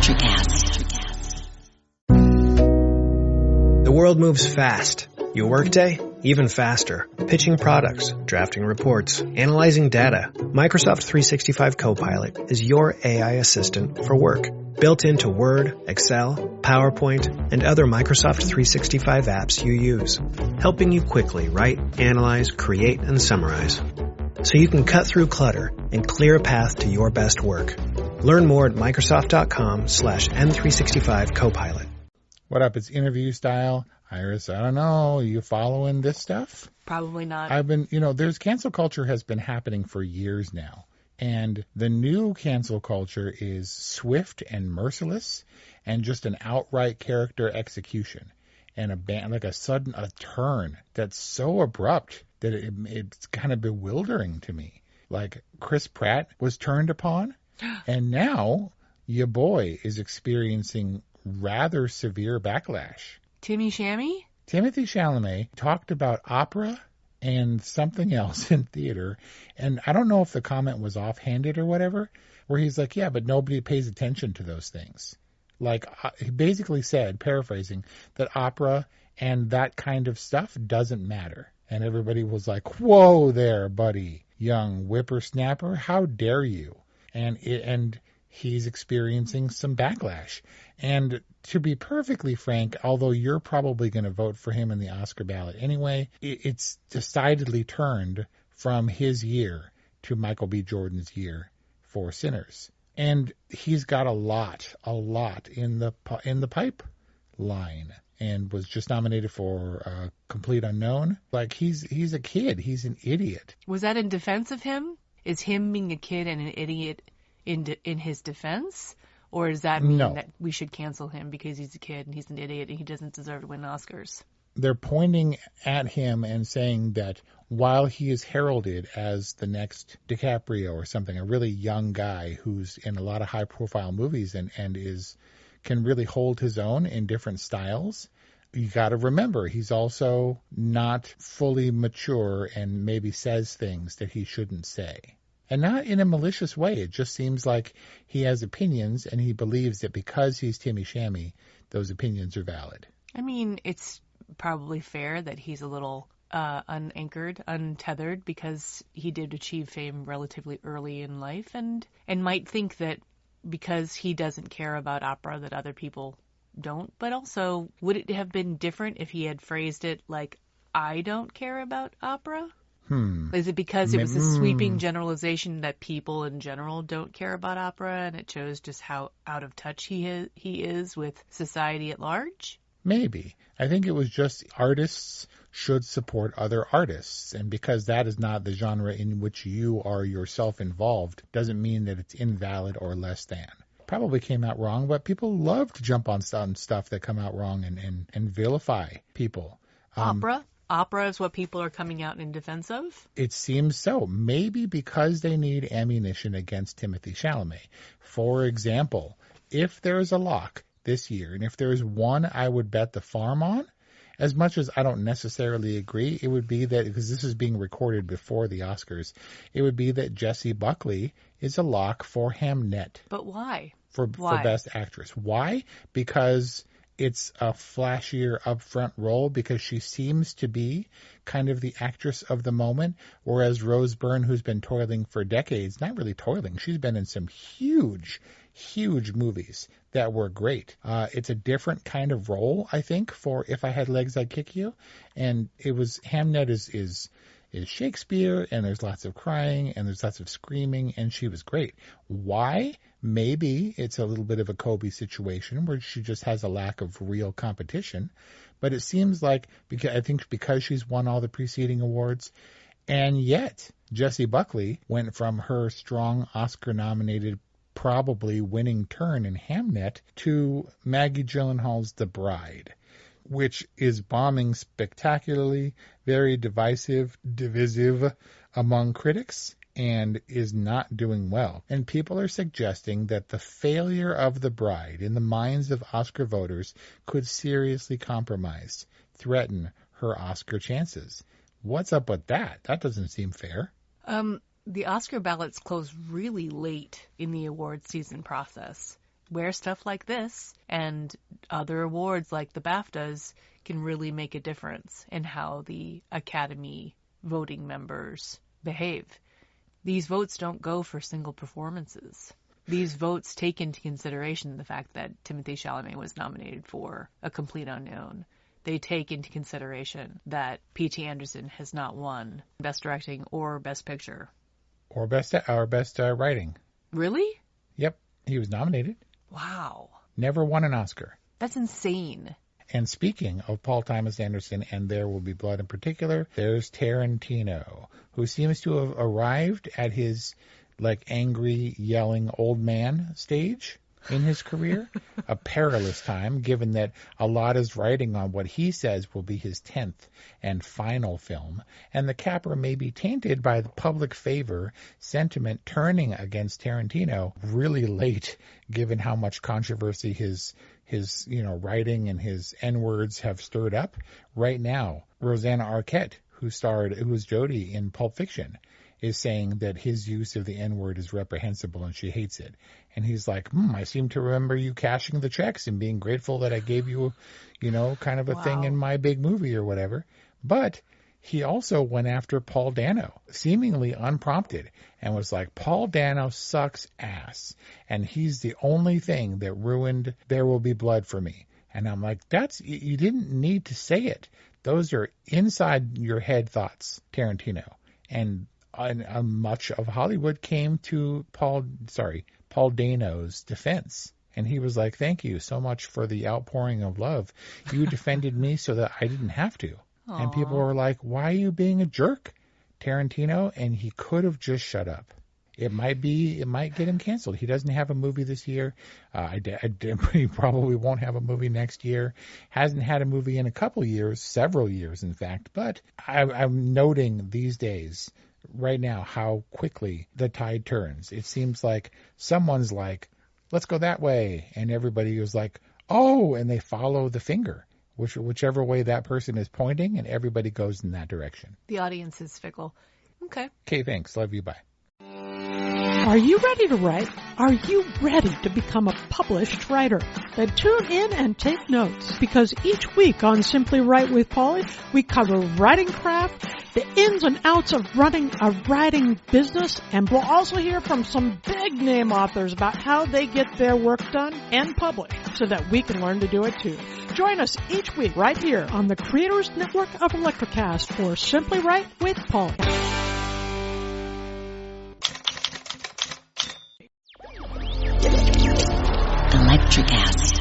The world moves fast. Your workday, even faster. Pitching products, drafting reports, analyzing data. Microsoft 365 Copilot is your AI assistant for work. Built into Word, Excel, PowerPoint, and other Microsoft 365 apps you use. Helping you quickly write, analyze, create, and summarize. So you can cut through clutter and clear a path to your best work. Learn more at Microsoft.com/M365 Copilot. What up? It's interview style. Iris, I don't know. Are you following this stuff? Probably not. I've been, there's cancel culture has been happening for years now. And the new cancel culture is swift and merciless and just an outright character execution. And a sudden turn that's so abrupt that it's kind of bewildering to me. Like Chris Pratt was turned upon, and now your boy is experiencing rather severe backlash. Shammy? Timothy Chalamet talked about opera and something else in theater, and I don't know if the comment was offhanded or whatever, where he's like, yeah, but nobody pays attention to those things. Like, he basically said, paraphrasing, that opera and that kind of stuff doesn't matter. And everybody was like, whoa there, buddy, young whippersnapper, how dare you? And he's experiencing some backlash. And to be perfectly frank, although you're probably going to vote for him in the Oscar ballot anyway, it's decidedly turned from his year to Michael B. Jordan's year for Sinners. And he's got a lot in the pipeline, and was just nominated for Complete Unknown. Like, he's a kid. He's an idiot. Was that in defense of him? Is him being a kid and an idiot in his defense? Or does that mean that we should cancel him because he's a kid and he's an idiot and he doesn't deserve to win Oscars? They're pointing at him and saying that while he is heralded as the next DiCaprio or something, a really young guy who's in a lot of high-profile movies and can really hold his own in different styles, you got to remember he's also not fully mature and maybe says things that he shouldn't say. And not in a malicious way. It just seems like he has opinions and he believes that because he's Timmy Shammy, those opinions are valid. I mean, it's probably fair that he's a little unanchored, untethered, because he did achieve fame relatively early in life and might think that because he doesn't care about opera that other people don't. But also, would it have been different if he had phrased it like, I don't care about opera? Is it because it was a sweeping generalization that people in general don't care about opera, and it shows just how out of touch he is with society at large? Maybe. I think it was just artists should support other artists, and because that is not the genre in which you are yourself involved, doesn't mean that it's invalid or less than. Probably came out wrong, but people love to jump on stuff that come out wrong and vilify people. Opera is what people are coming out in defense of? It seems so. Maybe because they need ammunition against Timothy Chalamet. For example, if there's a lock this year, and if there's one I would bet the farm on, as much as I don't necessarily agree, it would be that, because this is being recorded before the Oscars, it would be that Jessie Buckley is a lock for Hamnet. But why? For Best Actress. Why? Because it's a flashier upfront role, because she seems to be kind of the actress of the moment, whereas Rose Byrne, who's been toiling for decades, not really toiling, she's been in some huge movies that were great. It's a different kind of role, I think, for If I Had Legs, I'd Kick You. And it was, Hamnet is Shakespeare, and there's lots of crying, and there's lots of screaming, and she was great. Why? Maybe it's a little bit of a Kobe situation where she just has a lack of real competition. But it seems like, because she's won all the preceding awards, and yet Jessie Buckley went from her strong Oscar-nominated, probably winning turn in Hamnet to Maggie Gyllenhaal's The Bride, which is bombing spectacularly, very divisive among critics, and is not doing well. And people are suggesting that the failure of The Bride in the minds of Oscar voters could seriously threaten her Oscar chances. What's up with that? That doesn't seem fair. The Oscar ballots close really late in the award season process. where stuff like this and other awards like the BAFTAs can really make a difference in how the Academy voting members behave. These votes don't go for single performances. These votes take into consideration the fact that Timothée Chalamet was nominated for A Complete Unknown. They take into consideration that P.T. Anderson has not won Best Directing or Best Picture. Or Best Writing. Really? Yep, he was nominated. Wow. Never won an Oscar. That's insane. And speaking of Paul Thomas Anderson and There Will Be Blood in particular, there's Tarantino, who seems to have arrived at his angry, yelling old man stage in his career. A perilous time, given that a lot is riding on what he says will be his 10th and final film, and the capper may be tainted by the public favor sentiment turning against Tarantino really late, given how much controversy his writing and his N-words have stirred up. Right now, Rosanna Arquette, who was Jodie in Pulp Fiction, is saying that his use of the N-word is reprehensible and she hates it. And he's like, I seem to remember you cashing the checks and being grateful that I gave you, kind of a thing in my big movie or whatever. But he also went after Paul Dano, seemingly unprompted, and was like, Paul Dano sucks ass, and he's the only thing that ruined There Will Be Blood for me. And I'm like, you didn't need to say it. Those are inside your head thoughts, Tarantino. And much of Hollywood came to Paul Dano's defense. And he was like, thank you so much for the outpouring of love. You defended me so that I didn't have to. Aww. And people were like, why are you being a jerk, Tarantino? And he could have just shut up. It might get him canceled. He doesn't have a movie this year. He probably won't have a movie next year. Hasn't had a movie in a couple years, several years, in fact. But I'm noting these days, right now, how quickly the tide turns. It seems like someone's like, let's go that way. And everybody was like, oh, and they follow the finger, whichever way that person is pointing, and everybody goes in that direction. The audience is fickle. Okay. Okay, thanks. Love you. Bye. Are you ready to write? Are you ready to become a published writer? Then tune in and take notes, because each week on Simply Write with Polly, we cover writing craft, the ins and outs of running a writing business, and we'll also hear from some big name authors about how they get their work done and published so that we can learn to do it too. Join us each week right here on the Creators Network of Electrocast for Simply Write with Polly. Electrocast.